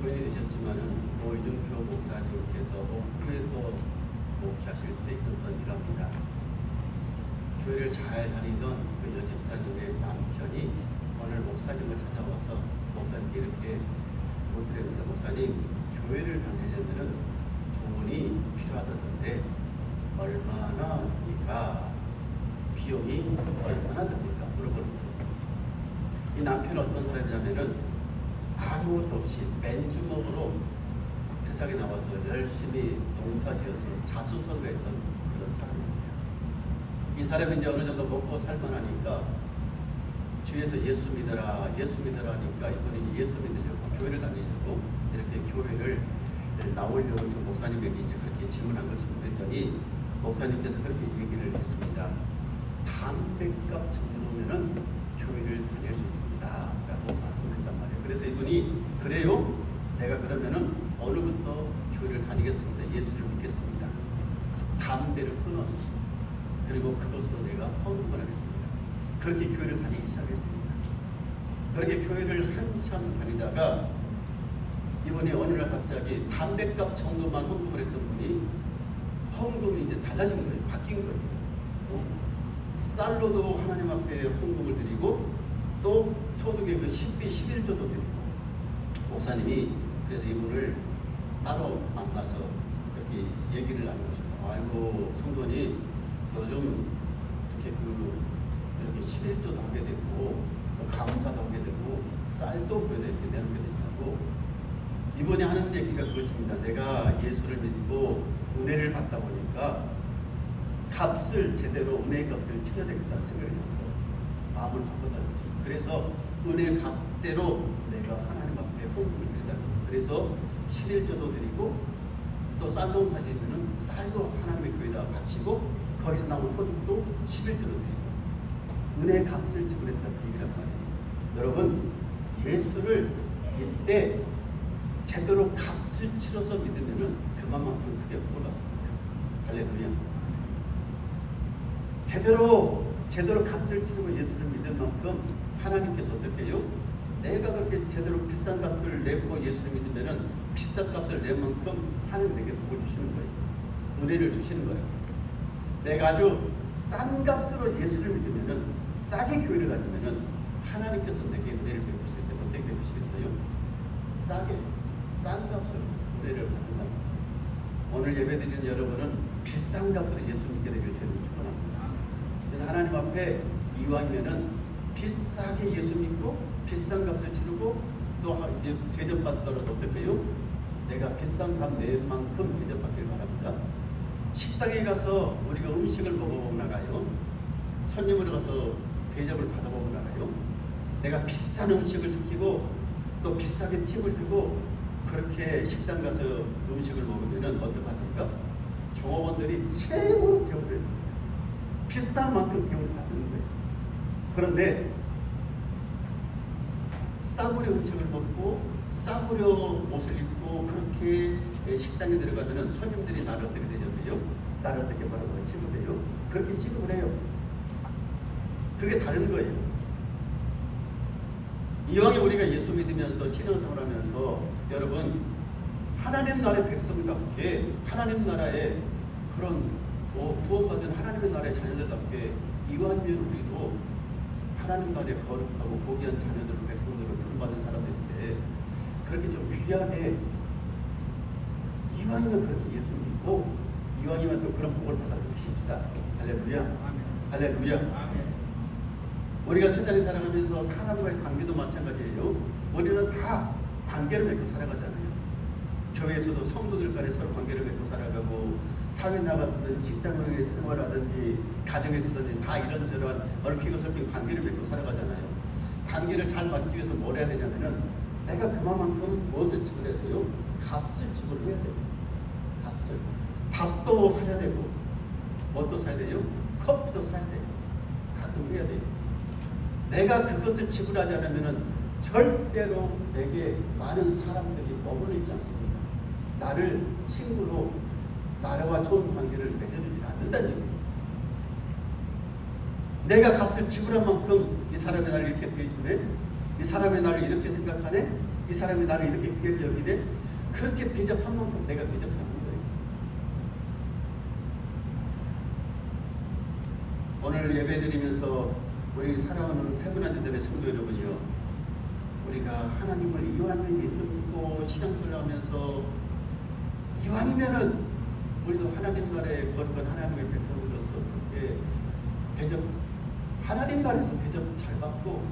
고인이 되셨지만은 노이준표 목사님께서 목포에서 목회하실 때 있었던 일합니다. 교회를 잘 다니던 그 여집사님의 남편이 오늘 목사님을 찾아와서 목사님께 이렇게 묻더랍니다. 목사님, 교회를 다니려면 돈이 필요하다던데 얼마나 듭니까? 비용이 얼마나 듭니까? 물어보는 거예요. 이 남편은 어떤 사람이냐면은 아무것도 없이 맨주먹으로 세상에 나와서 열심히 농사지어서 자수성가했던 그런 사람입니다. 이 사람이 이제 어느 정도 먹고 살만하니까 주위에서 예수 믿어라 하니까 이분이 예수 믿으려고 교회를 다니려고 이렇게 교회를 나오려고 해서 목사님에게 이제 그렇게 질문한 것을 그랬더니 목사님께서 그렇게 얘기를 했습니다. 담배값 정도면은 교회를 다닐 수 있습니다 라고 말씀했단 말이에요. 그래서 이분이 그래요? 내가 그러면은 오늘부터 교회를 다니겠습니다. 예수를 믿겠습니다. 담배를 끊었습니다. 그리고 그것으로 내가 헌금을 하겠습니다. 그렇게 교회를 다니기 시작했습니다. 그렇게 교회를 한참 다니다가 이번에 어느 날 갑자기 담배값 정도만 헌금을 했던 분이 헌금이 이제 달라진 거예요. 바뀐 거예요. 쌀로도 하나님 앞에 헌금을 드리고 또 소득의 그 10비 11조도 드리고 목사님이 그래서 이분을 따로 만나서 그렇게 얘기를 나누고 싶어요. 아이고 성도님 요즘 이렇게 이렇게 11조도 하게 되고 또 감사도 하게 되고 쌀도 그래도 이렇게 내놓게 된다고 이번에 하는 얘기가 그것입니다. 내가 예수를 믿고 은혜를 받다 보니까 값을 제대로 은혜의 값을 치러야 되겠다는 생각이 나서 마음을 바꿨다는 거죠. 그래서 은혜 값대로 내가 하나님 앞에 헌금을 드린다는 거죠. 그래서 11조도 드리고 또 쌀농사 지으면 쌀도 하나님의 교회에다 바치고 거기서 나온 소득도 11조도 드리고 은혜의 값을 지불했다 그 얘기란 말이에요. 여러분 예수를 이때 제대로 값을 치러서 믿으면 그만큼 크게 복을 받습니다. 할렐루야. 제대로 값을 치르고 예수를 믿을 만큼 하나님께서 어떻게 해요? 내가 그렇게 제대로 비싼 값을 내고 예수를 믿으면 비싼 값을 낼 만큼 하나님 내게 복을 주시는 거예요. 은혜를 주시는 거예요. 내가 아주 싼 값으로 예수를 믿으면 싸게 교회를 다니면 하나님께서 내게 은혜를 베푸실 때 어떻게 베푸시겠어요? 싸게 싼 값으로 은혜를 받는다. 오늘 예배드리는 여러분은 비싼 값으로 예수 믿게 되길 저는 축원합니다. 그래서 하나님 앞에 이왕이면은 비싸게 예수 믿고 비싼 값을 치르고 또 이제 대접받더라도 어떻게 해요? 내가 비싼 값 낼 만큼 대접받길 바랍니다. 식당에 가서 우리가 음식을 먹어보면 알아요. 손님으로 가서 대접을 받아보면 알아요. 내가 비싼 음식을 시키고 또 비싸게 팁을 주고 그렇게 식당 가서 음식을 먹으면 어떡합니까? 종업원들이 최고로 대우를 해요. 비싼 만큼 대우를 받는 거예요. 그런데 싸구려 음식을 먹고 싸구려 옷을 입고 그렇게 식당에 들어가면 손님들이 나를 어떻게 대접해요? 나를 어떻게 바라보고 취급해요? 그렇게 취급을 해요. 그게 다른 거예요. 이왕에 우리가 예수 믿으면서 신앙생활 하면서 여러분 하나님 나라의 백성답게 하나님 나라의 그런 구원받은 하나님의 나라의 자녀들답게 이왕이면 우리도 하나님 나라의 거룩하고 고귀한 자녀들로 백성들로 부름받은 사람들인데 그렇게 좀 귀하게 이왕이면 그렇게 예수 믿고 이왕이면 또 그런 복을 받아주십시다. 할렐루야. 할렐루야. 우리가 세상에 살아가면서 사람과의 관계도 마찬가지예요. 우리는 다 관계를 맺고 살아가잖아요. 교회에서도 성도들 간에 서로 관계를 맺고 살아가고 사회 나가서든 직장의 생활하든지 가정에서든지 다 이런저런 얽히고 설킨 관계를 맺고 살아가잖아요. 관계를 잘 받기 위해서 뭘 해야 되냐면은 내가 그만큼 무엇을 지불해야 돼요? 값을 지불해야 돼요. 값을. 밥도 사야 되고 뭣도 사야 돼요? 커피도 사야 돼요. 가끔 해야 돼요. 내가 그것을 지불하지 않으면 절대로 내게 많은 사람들이 머물러 있지 않습니다. 나를 친구로 나와 좋은 관계를 맺어주지 않는다는 얘기예요. 내가 값을 지불한 만큼 이 사람이 나를 이렇게 대해주네? 이 사람이 나를 이렇게 생각하네? 이 사람이 나를 이렇게 귀하게 여기네. 그렇게 대접한 만큼 내가 대접하는 거예요. 오늘 예배드리면서 우리 사랑하는 세분화제들의 성도 여러분이요, 우리가 하나님을 이왕이면 예수 믿고 신앙생활 하면서 이왕이면은 우리도 하나님 나라에 거룩한 하나님의 백성으로서 그렇게 대접, 하나님 나라에서 대접 잘 받고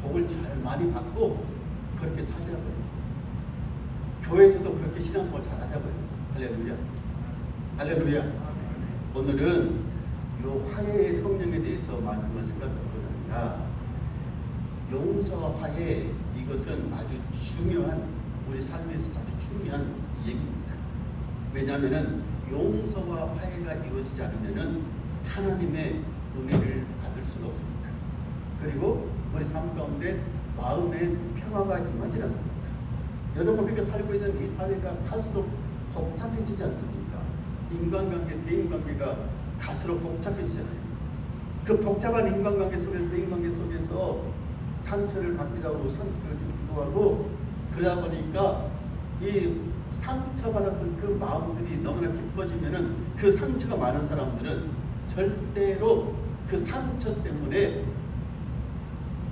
복을 잘 많이 받고 그렇게 살자고요. 교회에서도 그렇게 신앙생활 잘 하자고요. 할렐루야. 할렐루야. 오늘은 이 화해의 성령에 대해서 말씀을 생각해보고자 합니다. 용서와 화해, 이것은 아주 중요한, 우리 삶에서 아주 중요한 얘기입니다. 왜냐하면 용서와 화해가 이루어지지 않으면 하나님의 은혜를 받을 수가 없습니다. 그리고 우리 삶 가운데 마음의 평화가 임하지 않습니다. 여러분, 우리가 살고 있는 이 사회가 갈수록 복잡해지지 않습니까? 인간관계, 대인관계가 갈수록 복잡해지잖아요. 그 복잡한 인간관계 속에서, 대인관계 속에서 상처를 받기도 하고 상처를 주기도 하고, 그러다 보니까 이 상처받았던 그 마음들이 너무나 깊어지면은 그 상처가 많은 사람들은 절대로 그 상처 때문에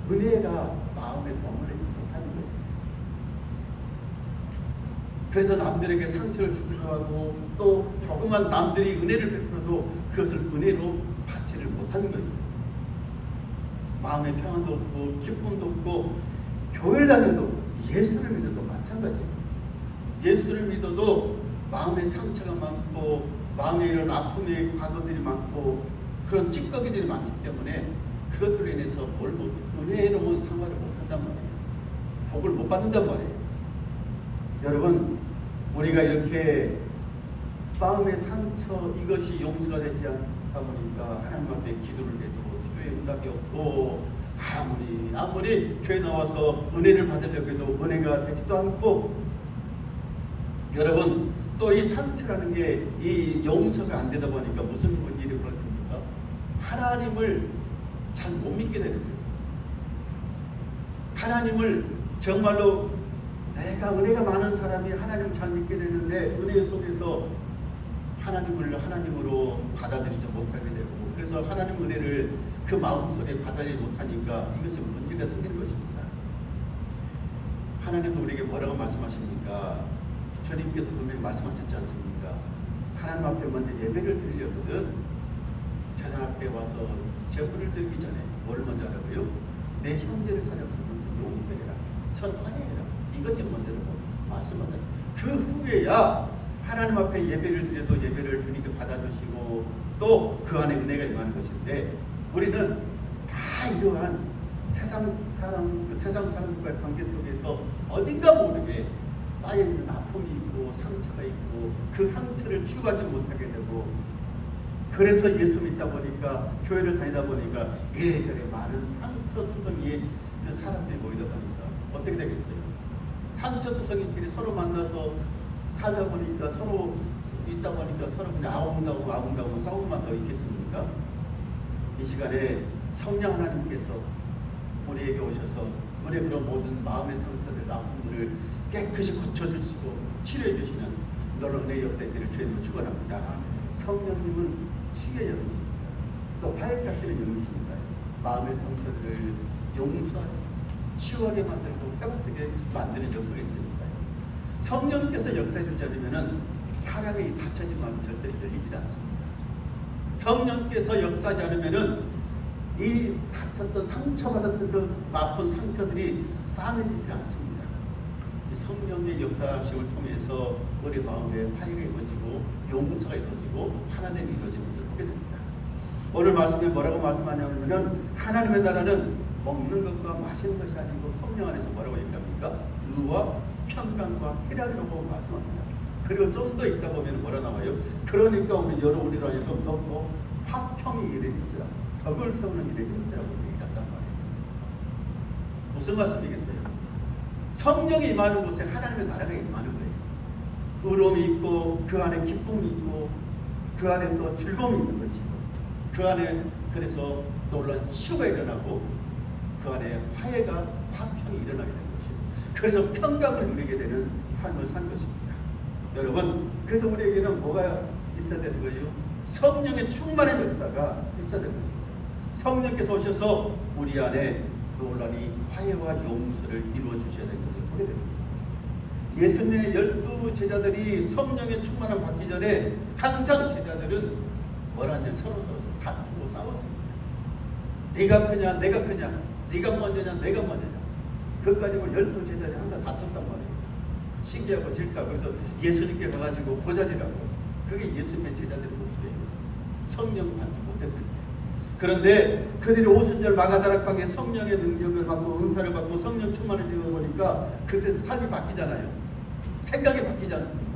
은혜가 마음에 머무르지 못하는 거예요. 그래서 남들에게 상처를 주기도 하고, 또 조그만 남들이 은혜를 베풀어도 그것을 은혜로 받지를 못하는 거예요. 마음의 평안도 없고 기쁨도 없고, 교회를 다녀도 예수를 믿어도 마찬가지예요. 예수를 믿어도 마음의 상처가 많고 마음에 이런 아픔의 과거들이 많고 그런 찌꺼기들이 많기 때문에 그것들로 인해서 은혜로운 생활을 못한단 말이에요. 복을 못 받는단 말이에요. 여러분, 우리가 이렇게 마음의 상처, 이것이 용서가 되지 않다 보니까 하나님 앞에 기도를 해도 기도에 응답이 없고, 아무리 교회 나와서 은혜를 받으려고 해도 은혜가 되지도 않고, 여러분, 또 이 상처라는 게 이 용서가 안 되다 보니까 무슨 일이 벌어집니까? 하나님을 잘 못 믿게 되는 거예요. 하나님을 정말로, 내가 은혜가 많은 사람이 하나님을 잘 믿게 되는데 은혜 속에서 하나님을 하나님으로 받아들이지 못하게 되고, 그래서 하나님 은혜를 그 마음속에 받아들이지 못하니까 이것이 문제가 생기는 것입니다. 하나님도 우리에게 뭐라고 말씀하십니까? 주님께서 분명히 말씀하셨지 않습니까? 하나님 앞에 먼저 예배를 드리려거든 제단 앞에 와서 제물을 드리기 전에 뭘 먼저 하라고요? 내 형제를 찾아서 먼저 용서해라, 선화해라, 이것이 먼저라고 말씀하셨죠. 그 후에야 하나님 앞에 예배를 드려도 예배를 주님께 받아주시고 또 그 안에 은혜가 임하는 것인데, 우리는 다 이러한 세상 사람들과의 관계 속에서 어딘가 모르게 쌓여있는 아픔이 있고 상처가 있고, 그 상처를 치유하지 못하게 되고, 그래서 예수 믿다 보니까, 교회를 다니다 보니까 이래저래 많은 상처투성이의 그 사람들이 모이다 보니까 어떻게 되겠어요? 상처투성이끼리 서로 만나서 살다 보니까, 서로 있다 보니까 서로 그냥 아웅다웅 싸움만 더 있겠습니까? 이 시간에 성령 하나님께서 우리에게 오셔서 우리의 그런 모든 마음의 상처들, 아픔들을 깨끗이 고쳐주시고 치료해주시는 놀라운 은혜의 역사의 길을 주님으로 축원합니다. 성령님은 치유의 영이십니다. 또 화해케 하시는 영이십니다. 마음의 상처들을 용서하고 치유하게 만들고 회복되게 만드는 역사가 있습니다. 성령께서 역사해 주지 않으면 사람이 닫혀진 마음이 절대 열리지 않습니다. 성령께서 역사하지 않으면 이 다쳤던, 상처받았던 그 아픈 상처들이 싸매지지 않습니다. 성령의 역사심을 통해서 우리 마음에 화해가 이루어지고 용서가 이루어지고 하나님이 이루어지는 것을 보게 됩니다. 오늘 말씀에 뭐라고 말씀하냐면, 하나님의 나라는 먹는 것과 마시는 것이 아니고 성령 안에서 뭐라고 얘기합니까? 의와 평강과 희락이라고 말씀합니다. 그리고 좀 더 있다 보면 뭐라 나와요? 그러니까 우리로 하여금 더 화평이 일에 있으라, 덕을 세우는 일에 있으라고 얘기한단 말이에요. 무슨 말씀이겠어요? 성령이 임하는 곳에 하나님의 나라가 임하는 거예요. 의로움이 있고 그 안에 기쁨이 있고 그 안에 또 즐거움이 있는 것이고, 그 안에 그래서 놀라운 치유가 일어나고 그 안에 화평이 일어나게 되는 것이에요. 그래서 평강을 누리게 되는 삶을 산 것입니다. 여러분, 그래서 우리에게는 뭐가 있어야 되는 거예요? 성령의 충만한 역사가 있어야 되는 것입니다. 성령께서 오셔서 우리 안에 놀라니 화해와 용서를 이루어 주셔야 되는 것을 보게 됩니다. 예수님의 12제자들이 성령의 충만함 받기 전에 항상 제자들은 뭐라냐? 서로 다투고 싸웠습니다. 네가 크냐 내가 크냐, 네가 먼저냐 내가 먼저냐. 그것 가지고 12제자들이 항상 다퉜단 말이에요. 신기하고 질까. 그래서 예수님께 가가지고 고자질하고. 그게 예수님의 제자들의 모습이에요. 성령 받지 못했을 때. 그런데 그들이 오순절 마가다락방에 성령의 능력을 받고 은사를 받고 성령 충만을 지고 보니까 그때 삶이 바뀌잖아요. 생각이 바뀌지 않습니까?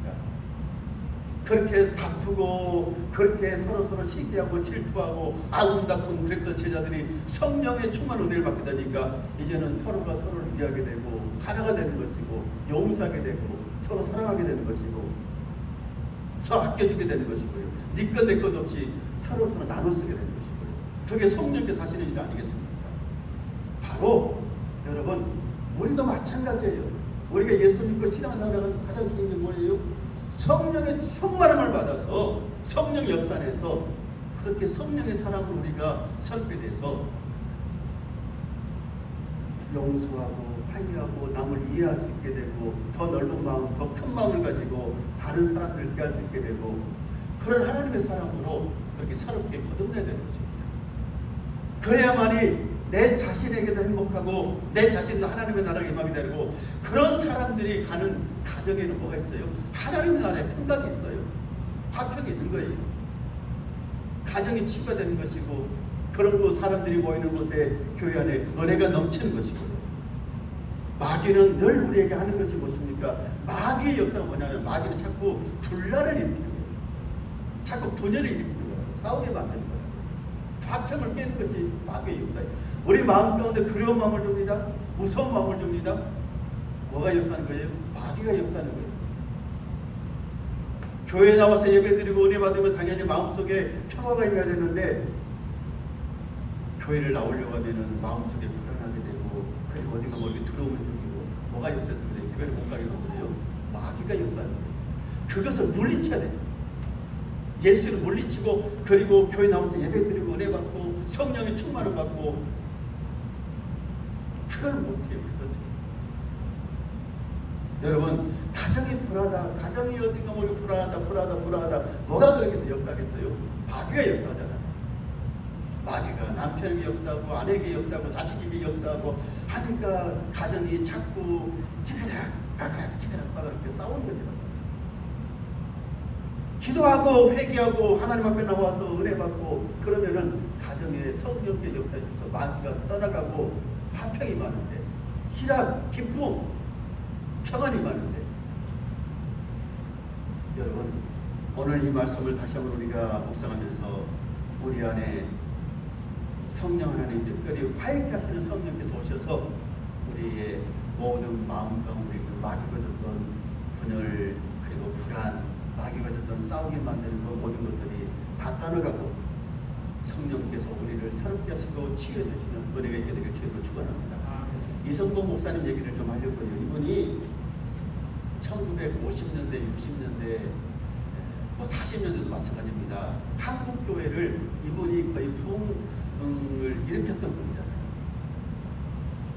그렇게 해서 다투고 그렇게 서로 시기하고 질투하고 아웅다툼 그랬던 제자들이 성령의 충만 은혜를 받게 되니까 이제는 서로가 서로를 위하게 되고 하나가 되는 것이고 용서하게 되고 서로 사랑하게 되는 것이고 서로 아껴주게 되는 것이고요. 네 것 내 것 없이 서로 나눠 쓰게 되는 것이고요. 그게 성령께서 하시는 일 아니겠습니까? 바로 여러분, 우리도 마찬가지예요. 우리가 예수 믿고 신앙생활하면서 가장 중요한 게 뭐예요? 성령의 충만함을 받아서 성령 역사 안에서 그렇게 성령의 사랑을 우리가 선배돼서 용서하고 화해하고 남을 이해할 수 있게 되고 더 넓은 마음, 더 큰 마음을 가지고 다른 사람들을 대할 수 있게 되고 그런 하나님의 사랑으로 그렇게 새롭게 거듭내야 되는 것입니다. 그래야만이 내 자신에게도 행복하고 내 자신도 하나님의 나라를 임하게 되고 그런 사람들이 가는 가정에는 뭐가 있어요? 하나님의 나라에 평강이 있어요. 화평이 있는 거예요. 가정이 치유가 되는 것이고 그런 곳 사람들이 모이는 곳에 교회 안에 은혜가 넘치는 것이고요. 마귀는 늘 우리에게 하는 것이 무엇입니까? 마귀의 역사가 뭐냐면 마귀는 자꾸 분란을 일으키는 거예요. 자꾸 분열을 일으키는 거예요. 싸우게 만드는 거예요. 화평을 깨는 것이 마귀의 역사예요. 우리 마음 가운데 두려운 마음을 줍니다. 무서운 마음을 줍니다. 뭐가 역사하는 거예요? 마귀가 역사하는 거예요. 교회에 나와서 예배드리고 은혜 받으면 당연히 마음속에 평화가 임해야 되는데 교회를 나오려고 하면 마음속에 불안하게 되고 그리고 어딘가 모르게 두려움을 생기고 뭐가 역사했습니다. 교회를 못 가게 만들어요. 마귀가 역사하는 거예요. 그것을 물리쳐야 돼요. 예수를 물리치고 그리고 교회 나와서 예배드리고 은혜 받고 성령의 충만을 받고 그걸 못해요. 그것을. 여러분, 가정이 불하다, 가정이 어딘가 모르게 불하다 뭐가 그러겠어요? 역사하겠어요? 마귀가 역사하잖아요. 마귀가 남편에게 역사하고 아내에게 역사하고 자식에게 역사하고 하니까 가정이 자꾸 치그락 이렇게 싸우는 것이라고. 기도하고 회개하고 하나님 앞에 나와서 은혜 받고 그러면은 가정에 성령의 역사에 주셔서 마귀가 떠나가고 화평이 많은데 희락, 기쁨, 평안이 많은데 여러분 오늘 이 말씀을 다시 한번 우리가 묵상하면서 우리 안에 성령 하나님 특별히 화해케 하시는 성령께서 오셔서 우리의 모든 마음과 우리 그 마귀가 줬던 분열 그리고 불안 마귀가 줬던 싸우게 만드는 그 모든 것들이 다 떠나가고 성령께서 우리를 새롭게 하시고 치유해 주시는 은혜가 있게 되길 주님으로 축원합니다. 이성동 목사님 얘기를 좀 하려고요. 이분이 1950년대, 60년대, 40년대도 마찬가지입니다. 한국 교회를 이분이 거의 부흥을 일으켰던 분이잖아요.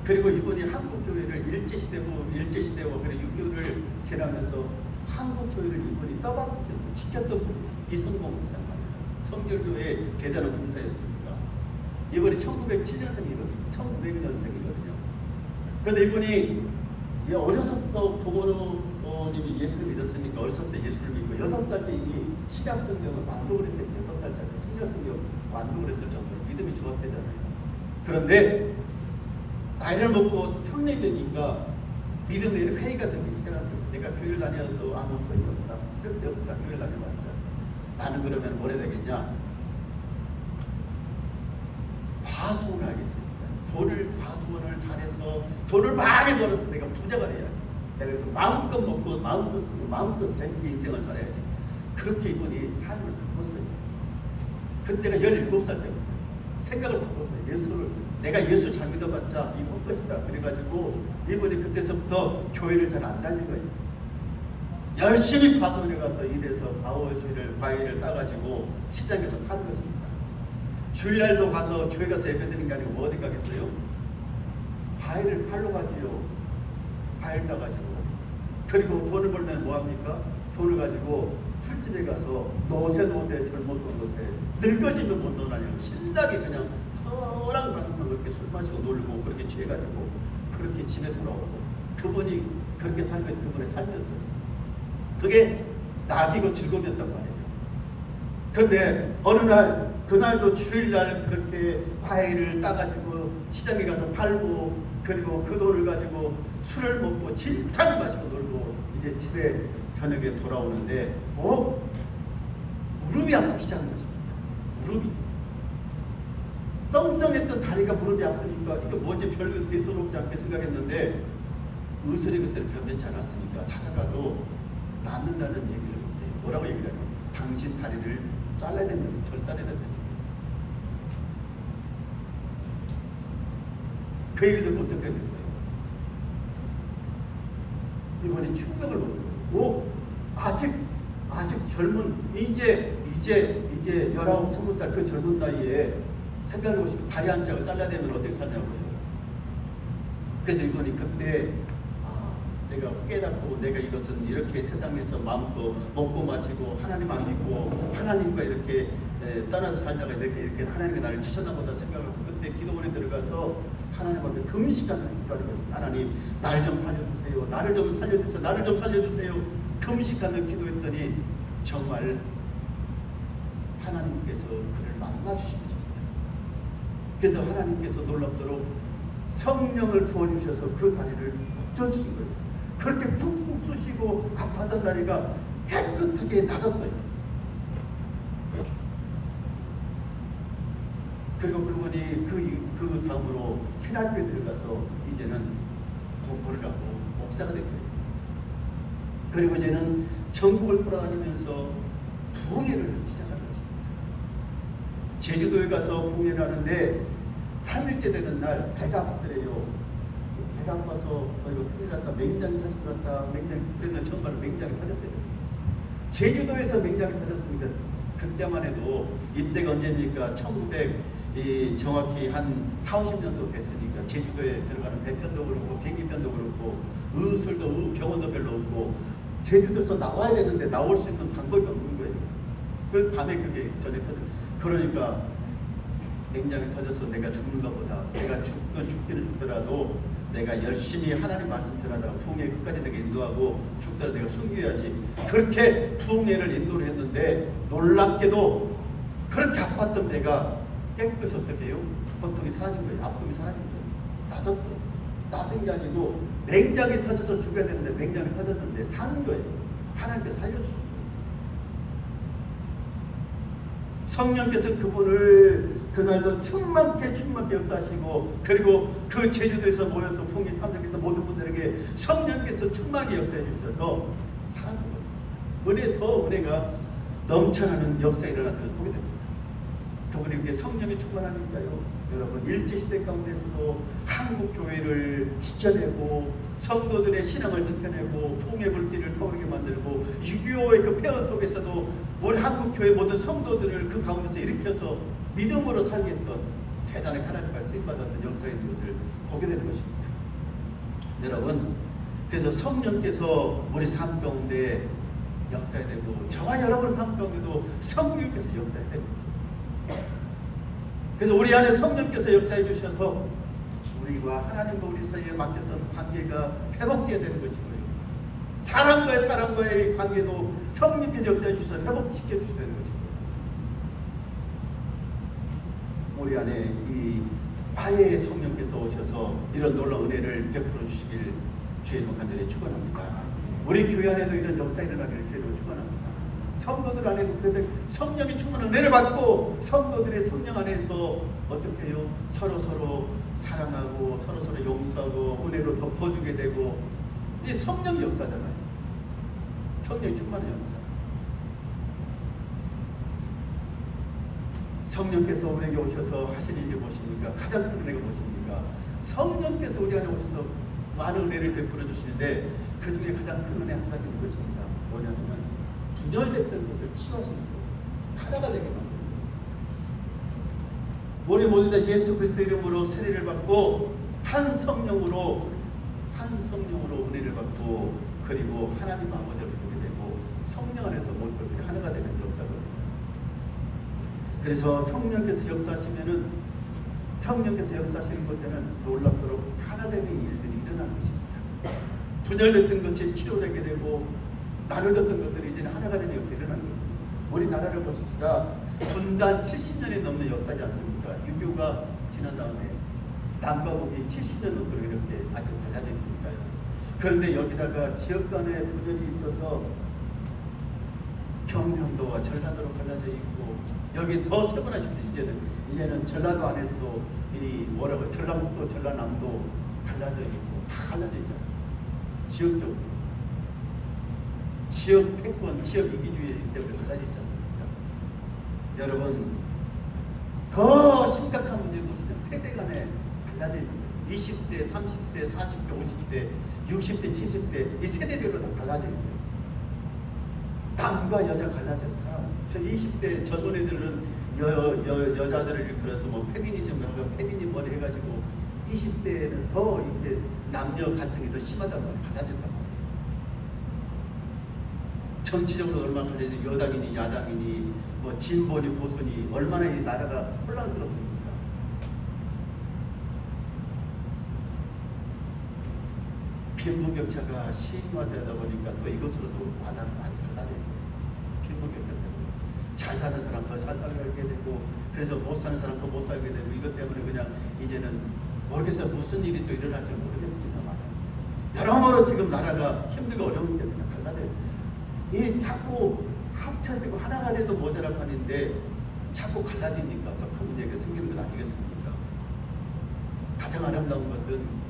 그리고 이분이 한국 교회를 일제시대와 그리고 6.25를 지나면서 한국 교회를 이분이 떠받치고 지켰던 분이에요. 이성동 목사님. 성결교회의 대단한 군사였습니다. 이분이 1907년생이거든요. 1900년생이거든요. 그런데 이분이 이제 어려서부터 부모님이 예수를 믿었으니까 어렸을 예수를 믿고 6살 때 이미 신약성경을 완독을 했대요. 6살짜리 신약성경 완독을 했을 정도로 믿음이 좋았대잖아요. 그런데 나이를 먹고 성령이 되니까 믿음의 회의가 되기 시작합니다. 내가 교회를 다녀도 아무 소용없다. 쓸데없다. 교회를 다녀봤자. 나는 그러면 뭘 해야 되겠냐? 과수원을 하겠습니다. 과수원을 잘해서 돈을 많이 벌어서 내가 부자가 돼야지. 내가 그래서 마음껏 먹고 마음껏 쓰고 마음껏 재밌게 인생을 살아야지. 그렇게 이분이 삶을 바꿨어요. 그때가 17살 때입니다. 생각을 바꿨어요. 예수를 내가 예수 잘 믿어봤자 이거 것이다. 그래가지고 이분이 그때서부터 교회를 잘 안 다니는 거예요. 열심히 파송에 가서 일해서 과일을 따가지고 시장에서 파는 것입니다. 주일날도 가서 교회 가서 예배드리는 게 아니고 뭐 어디 가겠어요? 과일을 팔러 가지요. 과일 따가지고. 그리고 돈을 벌면 뭐합니까? 돈을 가지고 술집에 가서 노세 젊어서 노세 늙어지면 못 노나요. 신나게 그냥 허랑방탕 그렇게 술 마시고 놀고 그렇게 취해가지고 그렇게 집에 돌아오고 그분이 그렇게 산 것이 그분의 삶이었어요. 그게 낙이고 즐거움이었단 말이에요. 그런데 어느 날 그날도 주일날 그렇게 과일을 따가지고 시장에 가서 팔고 그리고 그 돈을 가지고 술을 먹고 진탕 마시고 놀고 이제 집에 저녁에 돌아오는데 무릎이 아프기 시작한 것입니다. 무릎이 썽썽했던 다리가 무릎이 아프니까 이거 뭐지 별거 대수롭지 않게 생각했는데 의술이 그때는 변변치 않았으니까 찾아가도 낫는다는 얘기를 못해요. 뭐라고 얘기를 해요? 당신 다리를 잘라야 된다. 절단해야 된다. 그 얘기 듣고 어떻게 했어요? 이번에 충격을 먹는 거예요. 아직 젊은 이제 19, 20살 그 젊은 나이에 생각해보시고 다리 한 짝을 잘라야 되면 어떻게 사냐고요. 그래서 이번이 그때 내가 깨닫고 내가 이것은 이렇게 세상에서 마음껏 먹고 마시고 하나님 안 믿고 하나님과 이렇게 떠나서 살다가 이렇게 하나님이 나를 치셨나 보다 생각하고 그때 기도원에 들어가서 하나님 앞에 금식하면서 기도하는 것입니다. 하나님 나를 좀 살려주세요. 나를 좀 살려주세요. 나를 좀 살려주세요. 금식하며 기도했더니 정말 하나님께서 그를 만나주신 것입니다. 그래서 하나님께서 놀랍도록 성령을 부어주셔서 그 다리를 고쳐주신 거예요. 그렇게 푹푹 쑤시고 아팠던 다리가 깨끗하게 나섰어요. 그리고 그분이 그 다음으로 신학교에 들어가서 이제는 공부를 하고 목사가 된 거예요. 그리고 이제는 전국을 돌아다니면서 부흥회를 시작한 것입니다. 제주도에 가서 부흥회를 하는데 3일째 되는 날 배가 아프더래요. 배가 아파서 이거 큰일 났다. 맹장이 터질 것 같다. 그러면 정말 맹장이 터졌대요. 제주도에서 맹장이 터졌으니까 그때만 해도 이때가 언제입니까? 1900 정확히 한 40~50년도 됐으니까 제주도에 들어가는 배편도 그렇고 비행기편도 그렇고 의술도 병원도 별로 없고 제주도에서 나와야 되는데 나올 수 있는 방법이 없는 거예요. 그 밤에 그게 전에 터져. 그러니까 맹장이 터져서 내가 죽는 것보다 내가 죽기는 죽더라도 내가 열심히 하나님 말씀 전하다가 부흥회 끝까지 내가 인도하고 죽더라도 내가 숨겨야지. 그렇게 부흥회를 인도를 했는데 놀랍게도 그렇게 아팠던 배가 깨끗이 어떻게 해요? 고통이 사라진 거예요. 아픔이 사라진 거예요. 나선 게 아니고 맹장이 터져서 죽어야 되는데 맹장이 터졌는데 산 거예요. 하나님께서 살려주신 거예요. 성령께서 그분을 그날도 충만케 역사하시고 그리고 그 제주도에서 모여서 부흥회 참석했던 모든 분들에게 성령께서 충만하게 역사해 주셔서 살았던 것입니다. 은혜가 넘쳐나는 역사가 일어났던 걸 보게 됩니다. 그분이 이게 성령의 충만함이니까요. 여러분 일제시대 가운데서도 한국 교회를 지켜내고 성도들의 신앙을 지켜내고 부흥의 불길을 타오르게 만들고 6.25의 그 폐허 속에서도 우리 한국 교회 모든 성도들을 그 가운데서 일으켜서 믿음으로 살게 했던 대단하게 하나님과 쓰임받았던 역사의 것을 보게 되는 것입니다. 여러분 그래서 성령께서 우리 삶 가운데 역사해야 되고 저와 여러분 삶 가운데도 성령께서 역사해야 되는 것입니다. 그래서 우리 안에 성령께서 역사해 주셔서 우리와 하나님과 우리 사이에 맡겼던 관계가 회복되어야 되는 것이고요. 사람과의 관계도 성령께서 역사해 주셔서 회복시켜 주셔야 되는 것이고요. 우리 안에 이 화해의 성령께서 오셔서 이런 놀라운 은혜를 베풀어 주시길 주의 이름 간절히 축원합니다. 우리 교회 안에도 이런 역사 일어나기를 주의 이름으로 축원합니다. 성도들 안에도 그래도 성령이 충만한 은혜를 받고 성도들의 성령 안에서 어떻게 해요? 서로 사랑하고 서로 용서하고 은혜로 덮어주게 되고 이 성령 역사잖아요. 성령이 충만한 역사. 성령께서 우리에게 오셔서 하실 일이 무엇입니까? 가장 큰 은혜가 무엇입니까? 성령께서 우리 안에 오셔서 많은 은혜를 베풀어 주시는데 그 중에 가장 큰 은혜 한 가지 있는 것입니다. 뭐냐면 분열됐던 것을 치유하시는 거예요. 하나가 되게 만드는 거예요. 우리 모두 다 예수 그리스도 이름으로 세례를 받고 한 성령으로 은혜를 받고 그리고 하나님 아버지를 보게 되고 성령 안에서 모든 것들이 하나가 되는 역사거든요. 그래서 성령께서 역사하시는 곳에는 놀랍도록 하나 되는 일들이 일어나는 것입니다. 분열됐던 것이 치료되게 되고 나눠졌던 것들이 이제는 하나가 되는 역사가 일어나는 것입니다. 우리나라를 보십시다. 분단 70년이 넘는 역사지 않습니까? 6.25가 지난 다음에 남과 북이 70년 넘도록 이렇게 아주 갈라져 있으니까요. 그런데 여기다가 지역 간의 분열이 있어서 경상도와 전라도로 갈라져 있고 여기 더 세분화시켜서 이제는 전라도 안에서도 이 전라북도, 전라남도 갈라져 있고 다 갈라져 있잖아요. 지역적으로 지역 패권, 지역 이기주의 때문에 갈라져 있지 않습니까? 여러분 더 심각한 문제는 세대 간에 갈라져 있는 거예요. 20대, 30대, 40대, 50대, 60대, 70대 이 세대별로 다 갈라져 있어요. 남과 여자 갈라져서 저 20대 젊은 애들은 여자들을 일컬어서 뭐 페미니즘하고 페미니즘을 해가지고 20대에는 더 이렇게 남녀 갈등이 더 심하단 말이에요. 갈라졌단 말이에요. 정치적으로 얼마나 갈라져 여당이니 야당이니 뭐 진보니 보수니 얼마나 이 나라가 혼란스럽습니까? 빈부격차가 심화되다 보니까 또 이것으로도 많이 갈라져 있어요. 빈부격차 때문에 잘 사는 사람 더 잘 살게 되고 그래서 못 사는 사람 더 못 살게 되고 이것 때문에 그냥 이제는 모르겠어요. 무슨 일이 또 일어날지 모르겠습니다만 여러모로 지금 나라가 힘들고 어려운 게 그냥 갈라져요. 이 자꾸 합쳐지고 하나가 돼도 모자랄 판인데 자꾸 갈라지니까 더 큰 문제가 생기는 것 아니겠습니까? 가장 아름다운 것은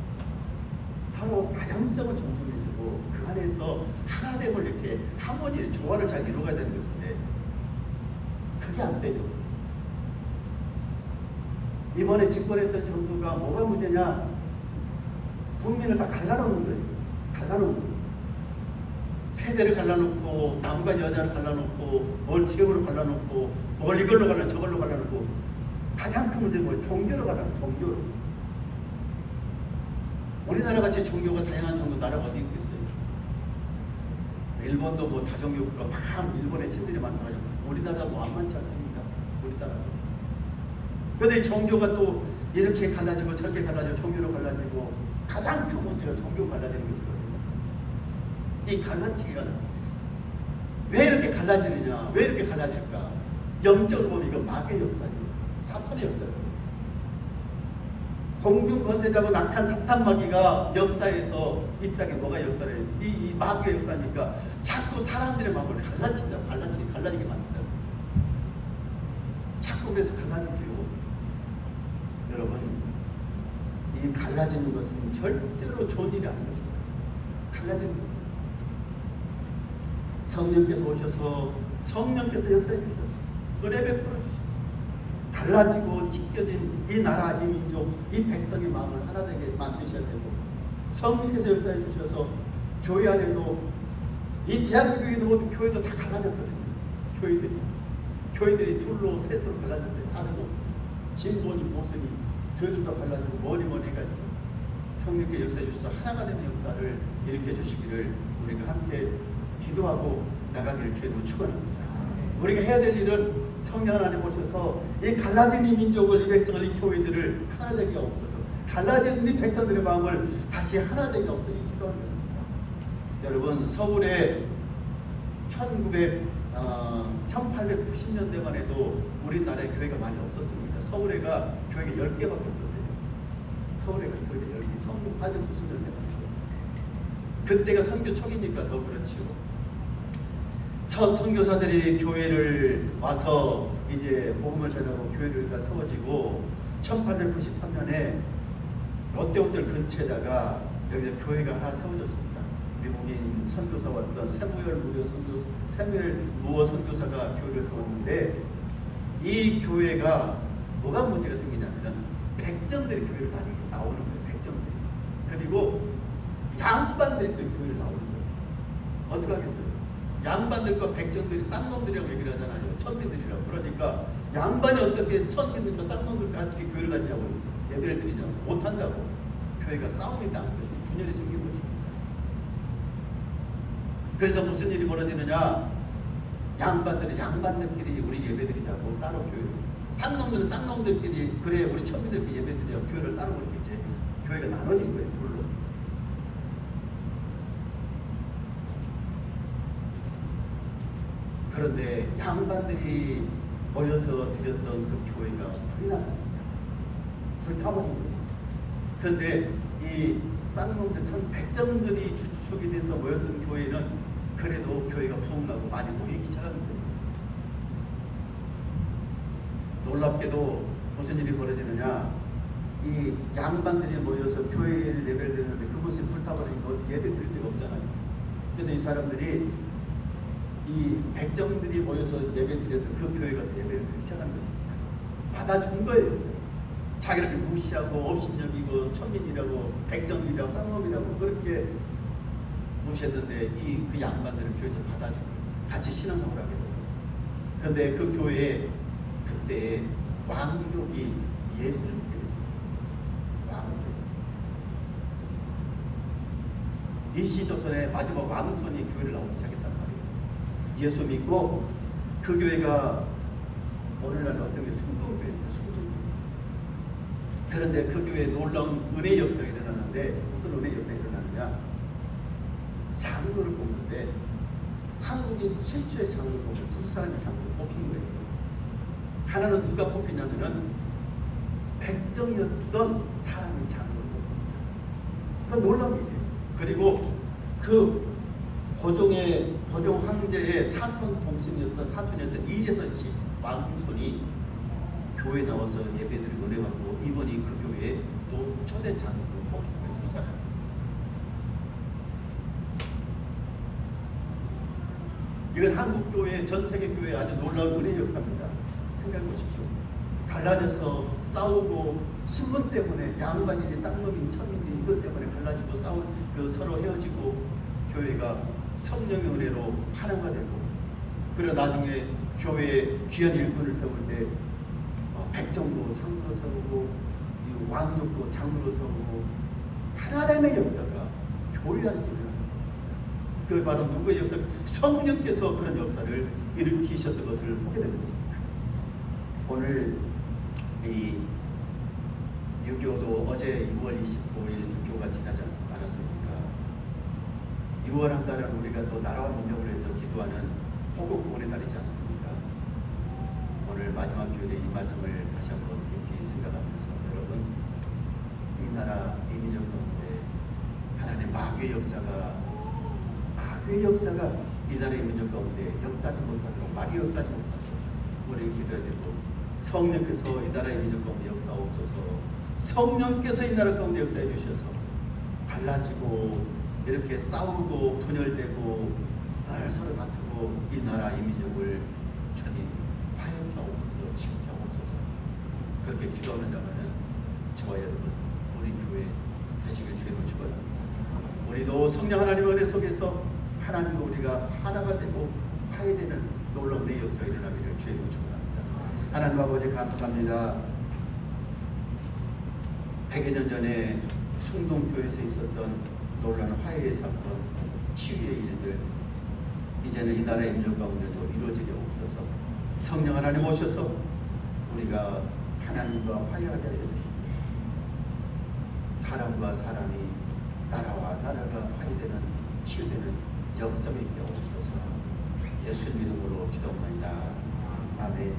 서로 다양성을 존중해주고 그 안에서 하나됨을 이렇게 하모니, 조화를 잘 이루어가야 되는 것인데 그게 안 되죠. 이번에 집권했던 정부가 뭐가 문제냐? 국민을 다 갈라놓는 거예요. 갈라놓는 거예요. 세대를 갈라놓고 남과 여자를 갈라놓고 뭘 지역으로 갈라놓고 뭘 이걸로 갈라 저걸로 갈라놓고 가장 큰 문제는 뭐예요? 종교로 갈라놓고 종교로. 우리나라 같이 종교가 다양한 종교 나라가 어디 있겠어요? 일본도 뭐 다종교 국가 막 일본의 친들이 많아가지고 우리나라가 뭐 안 많지 않습니다. 우리나라. 그런데 종교가 또 이렇게 갈라지고 저렇게 갈라지고 종교로 갈라지고 가장 큰 문제가 종교 갈라지는 것이거든요. 이 갈라치기가 왜 이렇게 갈라지느냐? 왜 이렇게 갈라질까? 영적으로 보면 이거 마귀의 역사예요. 사탄의 역사예요. 공중 권세자고 악한 사탄 마귀가 역사에서 이 땅에 뭐가 역사를 이 마귀의 역사니까 자꾸 사람들의 마음을 갈라지게 만든다. 자꾸 그래서 갈라지죠. 여러분 이 갈라지는 것은 절대로 좋은 일이 아닌 것입니다. 갈라지는 것은 성령께서 오셔서 성령께서 역사해 주셔서 은혜 베풀어 주셔서 달라지고 찢겨진 이 나라, 이 민족, 이 백성의 마음을 하나 되게 만드셔야 되고 성령께서 역사해 주셔서 교회 안에도 이 대한민국에도 모든 교회도 다 갈라졌거든요. 교회들이 둘로 셋으로 갈라졌어요. 다르고 진보니 보수니 교회들도 갈라지고 뭐니 해가지고 성령께서 역사해 주셔서 하나가 되는 역사를 일으켜 주시기를 우리가 함께 기도하고 나가기를 기도로 축원합니다. 우리가 해야 될 일은 성령 안에 오셔서 이 갈라진 이 민족을, 이 백성을, 이 교회들을 하나 되게 없어서 갈라진 이 백성들의 마음을 다시 하나 되게 없어서 이 기도하는 것입니다. 여러분 서울에 1890년대만 해도 우리나라에 교회가 많이 없었습니다. 서울에가 교회가 10개밖에 없었대요. 서울에가 교회가 10개, 1890년대만 해도. 그때가 선교 초기니까 더 그렇지요. 첫 선교사들이 교회를 와서 이제 복음을 전하고 교회가 세워지고 1893년에 롯데호텔 근처에다가 여기서 교회가 하나 세워졌습니다. 미국인 선교사 왔던 세무엘 무어 선교사가 교회를 세웠는데 이 교회가 뭐가 문제가 생기냐면은 백정들이 교회를 다니고 나오는 거예요. 백정들이. 그리고 양반들이 또 교회를 나오는 거예요. 어떻게 하겠어요? 양반들과 백정들이 쌍놈들이라고 얘기를 하잖아요. 천민들이라고. 그러니까 양반이 어떻게 천민들과 쌍놈들과 함께 교회를 다니냐고 예배를 드리냐고 못한다고. 교회가 싸움이 나는 것이 분열이 생긴 것입니다. 그래서 무슨 일이 벌어지느냐? 양반들끼리 우리 예배드리자고 따로 교회를, 쌍놈들은 쌍놈들끼리 그래 우리 천민들끼리 예배드리자고 교회를 따로 그렇게 이제 교회가 나눠진 거예요. 둘로. 그런데 양반들이 모여서 드렸던 그 교회가 불이 났습니다. 불타버린 거예요. 그런데 이 쌍놈들 백정들이 주축이 돼서 모였던 교회는 그래도 교회가 부흥하고 많이 모이기 시작한 거예요. 놀랍게도 무슨 일이 벌어지느냐? 이 양반들이 모여서 교회를 예배를 드리는데 그곳이 불타버리고 예배 드릴 데가 없잖아요. 그래서 이 사람들이 이 백정들이 모여서 예배 드렸던 그 교회 가서 예배를 드리기 시작한 것입니다. 받아준 거예요. 자기를 무시하고 업신여기고 천민이라고 백정이라고 쌍놈이라고 그렇게 무시했는데 그 양반들은 교회에서 받아주고 같이 신앙생활을 하게 돼요. 그런데 그 교회에 그때 왕족이 예수를 믿게 됐어요. 왕족. 이시조선의 마지막 왕손이 교회를 나오기 시작했단 말이에요. 예수 믿고 그 교회가 오늘날 어떤 게 순동교회입니다. 순동교회. 그런데 그 교회에 놀라운 은혜 역사가 일어나는데 무슨 은혜 역사가 일어나느냐? 장로를 뽑는데 한국인 최초의 장로를 뽑는 두 사람의 장로를 뽑힌 거예요. 하나는 누가 뽑히냐면은 백정이었던 사람이 장로를 뽑힙니다. 그 놀라운 일이에요. 그리고 그 고종 황제의 사촌이었던 이재선 씨 왕손이 교회 나와서 예배드리고 은혜 받고 이번이 그 교회에 또 초대 장로로 뽑힌 거예요. 두 사람. 이건 한국 교회, 전 세계 교회 아주 놀라운 은혜 역사입니다. 생각해 보십시오. 갈라져서 싸우고 신분 때문에 양반이니 쌍놈이니 천민이니 이것 때문에 갈라지고 서로 헤어지고 교회가 성령의 은혜로 하나가 되고, 그리고 나중에 교회에 귀한 일꾼을 세울 때 백정도 장로로 세우고 이 왕족도 장로로 세우고 하나님의 역사가 교회 안에서 일어나는 것입니다. 그 바로 누구의 역사? 성령께서 그런 역사를 일으키셨던 것을 보게 되는 것입니다. 오늘 이 6.25도 어제 6월 25일 6.25가 지나지 않았습니까? 6월 한 달은 우리가 또 나라와 민족을 위해서 기도하는 호국구원의 달이지 않습니까? 오늘 마지막 주일에 이 말씀을 다시 한번 깊이 생각하면서 여러분, 이 나라, 이 민족 가운데 하나님의 마귀의 역사가 이 나라의 민족 가운데 역사하지 못하도록, 마귀 역사하지 못하도록 우리 기도해야 되고, 성령께서 이 나라의 민족 가운데 역사하옵소서. 성령께서 이 나라 가운데 역사해 주셔서 갈라지고 이렇게 싸우고 분열되고 서로 다투고 이 나라 이 민족을 주님 화해케 하옵소서, 치유케 하옵소서. 그렇게 기도하면은 저와 여러분 우리 교회 되시길 주님을 축원합니다. 우리도 성령 하나님의 은혜 속에서 하나님과 우리가 하나가 되고 화해되는 놀라운 은혜의 역사가 일어나기를 주님을 축원합니다. 하나님 아버지 감사합니다. 100여 년 전에 숭동교회에서 있었던 놀라운 화해의 사건, 치유의 일들, 이제는 이 나라의 민족 가운데도 이루어지게 없어서 성령 하나님 오셔서 우리가 하나님과 화해하게 하여 주십시오. 사람과 사람이, 나라와 나라가 화해되는, 치유되는 역사에 있게 없어서 예수 이름으로 기도합니다. 아멘.